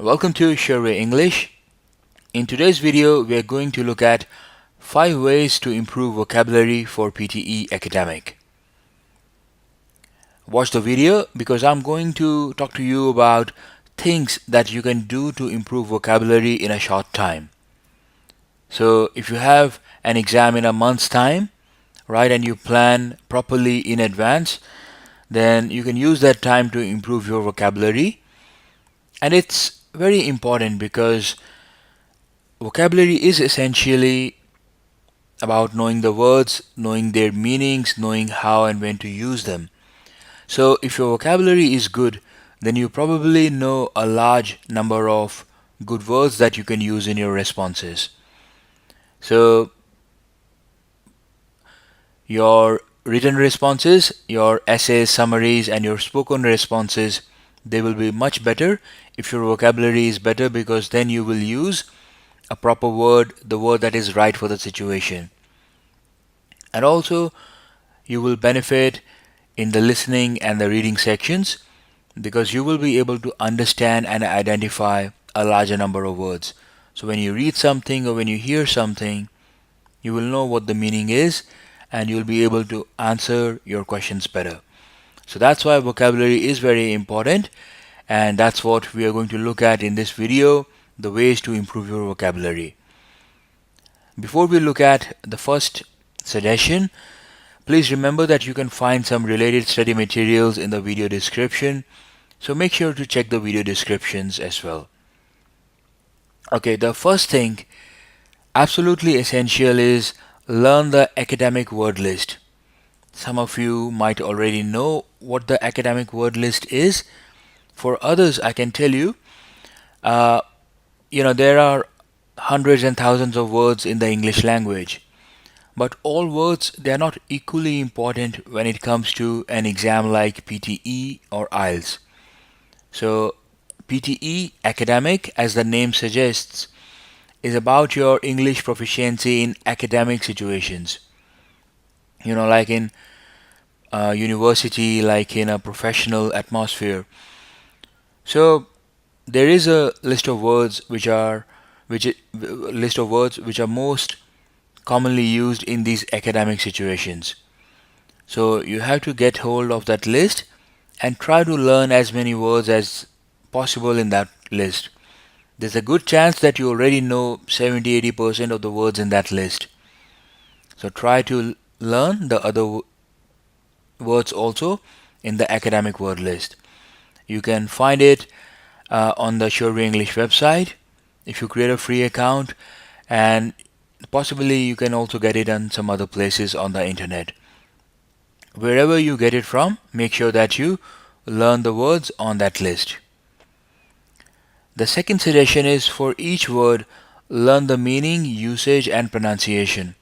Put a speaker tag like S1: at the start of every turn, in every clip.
S1: Welcome to Sureway English. In today's video, we are going to look at 5 ways to improve vocabulary for PTE Academic. Watch the video because I'm going to talk to you about things that you can do to improve vocabulary in a short time. So if you have an exam in a month's time, right, and you plan properly in advance, then you can use that time to improve your vocabulary. And it's very important because vocabulary is essentially about knowing the words, knowing their meanings, knowing how and when to use them. So if your vocabulary is good, then you probably know a large number of good words that you can use in your responses. So your written responses, your essays, summaries, and your spoken responses, they will be much better if your vocabulary is better, because then you will use a proper word, the word that is right for the situation. And also you will benefit in the listening and the reading sections because you will be able to understand and identify a larger number of words. So when you read something or when you hear something, you will know what the meaning is and you'll be able to answer your questions better. So that's why vocabulary is very important, and that's what we are going to look at in this video, the ways to improve your vocabulary. Before we look at the first suggestion, please remember that you can find some related study materials in the video description, so make sure to check the video descriptions as well. Okay, the first thing, absolutely essential, is learn the academic word list. Some of you might already know what the academic word list is. For others, I can tell you, there are hundreds and thousands of words in the English language. But all words, they are not equally important when it comes to an exam like PTE or IELTS. So PTE Academic, as the name suggests, is about your English proficiency in academic situations. Like in university, like in a professional atmosphere. So there is a list of words which are most commonly used in these academic situations. So you have to get hold of that list and try to learn as many words as possible in that list. There's a good chance that you already know 70-80% of the words in that list. So try to learn the other words also in the academic word list. You can find it on the Sureway English website if you create a free account, and possibly you can also get it on some other places on the internet. Wherever you get it from, make sure that you learn the words on that list. The second suggestion is, for each word, learn the meaning, usage, and pronunciation.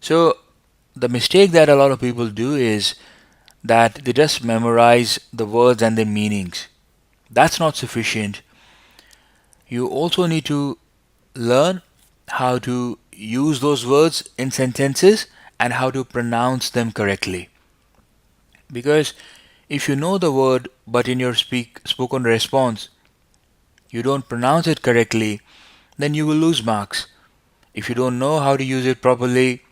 S1: So the mistake that a lot of people do is that they just memorize the words and their meanings. That's not sufficient. You also need to learn how to use those words in sentences and how to pronounce them correctly. Because if you know the word but in your spoken response you don't pronounce it correctly, then you will lose marks. If you don't know how to use it properly,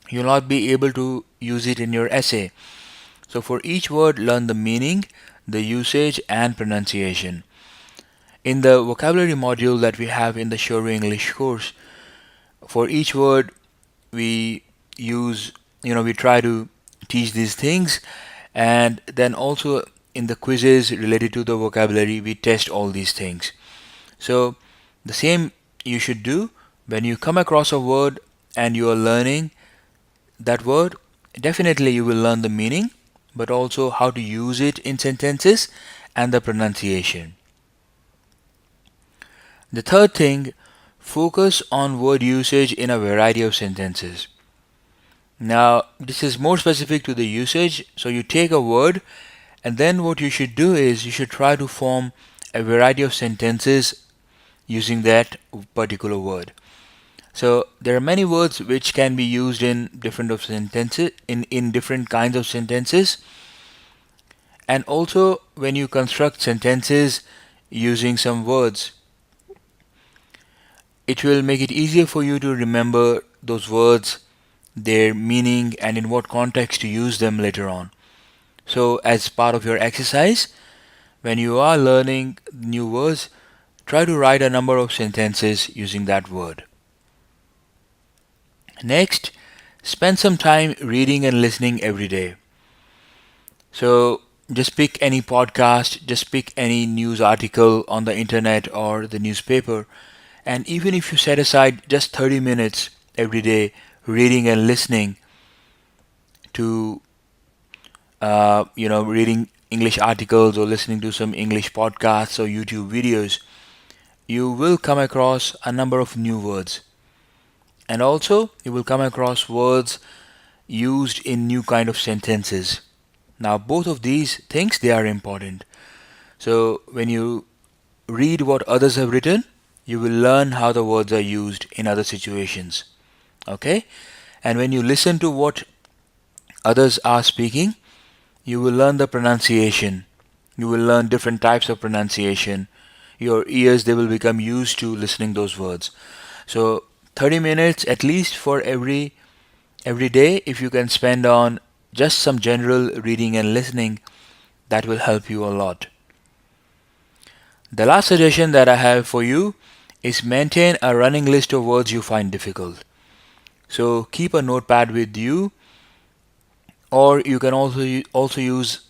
S1: you'll not be able to use it in your essay. So for each word, learn the meaning, the usage, and pronunciation. In the vocabulary module that we have in the Sureway English course, for each word we try to teach these things, and then also in the quizzes related to the vocabulary we test all these things. So the same you should do when you come across a word and you are learning that word. Definitely you will learn the meaning, but also how to use it in sentences and the pronunciation. The third thing, focus on word usage in a variety of sentences. Now this is more specific to the usage. So you take a word, and then what you should do is you should try to form a variety of sentences using that particular word. So there are many words which can be used in different kinds of sentences. And also when you construct sentences, using some words. It will make it easier for you to remember those words, their meaning, and in what context to use them later on. So, as part of your exercise, when you are learning new words, try to write a number of sentences using that word. Next, spend some time reading and listening every day. So, just pick any podcast, just pick any news article on the internet or the newspaper, and even if you set aside just 30 minutes every day reading and listening to, reading English articles or listening to some English podcasts or YouTube videos, you will come across a number of new words. And also, you will come across words used in new kind of sentences. Now, both of these things, they are important. So, when you read what others have written, you will learn how the words are used in other situations. Okay? And when you listen to what others are speaking, you will learn the pronunciation. You will learn different types of pronunciation. Your ears, they will become used to listening those words. So 30 minutes at least for every day, if you can spend on just some general reading and listening, that will help you a lot. The last suggestion that I have for you is maintain a running list of words you find difficult. So keep a notepad with you, or you can also use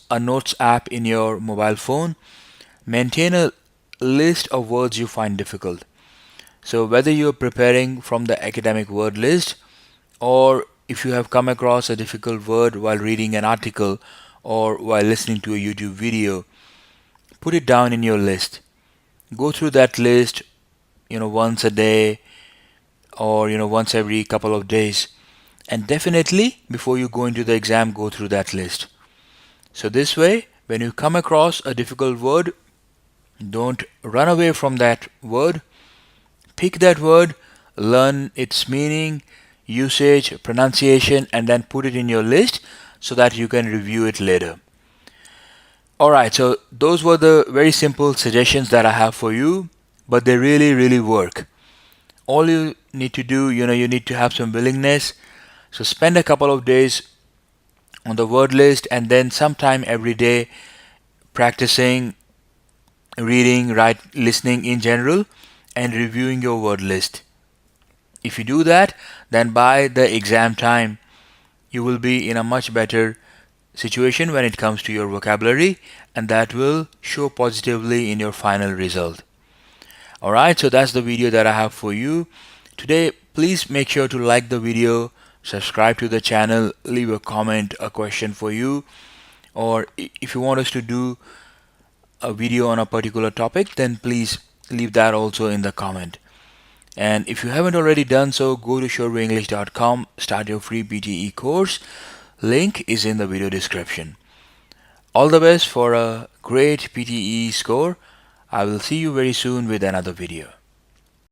S1: a notes app in your mobile phone. Maintain a list of words you find difficult. So whether you're preparing from the academic word list, or if you have come across a difficult word while reading an article or while listening to a YouTube video, put it down in your list. Go through that list, once a day, or once every couple of days, and definitely before you go into the exam, go through that list. So this way, when you come across a difficult word, don't run away from that word. Pick that word, learn its meaning, usage, pronunciation, and then put it in your list so that you can review it later. Alright, so those were the very simple suggestions that I have for you, but they really, really work. All you need to do, you need to have some willingness. So spend a couple of days on the word list and then sometime every day practicing reading, listening in general, and reviewing your word list. If you do that, then by the exam time, you will be in a much better situation when it comes to your vocabulary, and that will show positively in your final result. Alright, so that's the video that I have for you today. Please make sure to like the video, subscribe to the channel, leave a comment, a question for you, or if you want us to do a video on a particular topic, then please leave that also in the comment. And if you haven't already done so, go to shorewayenglish.com, start your free PTE course. Link is in the video description. All the best for a great PTE score. I will see you very soon with another video.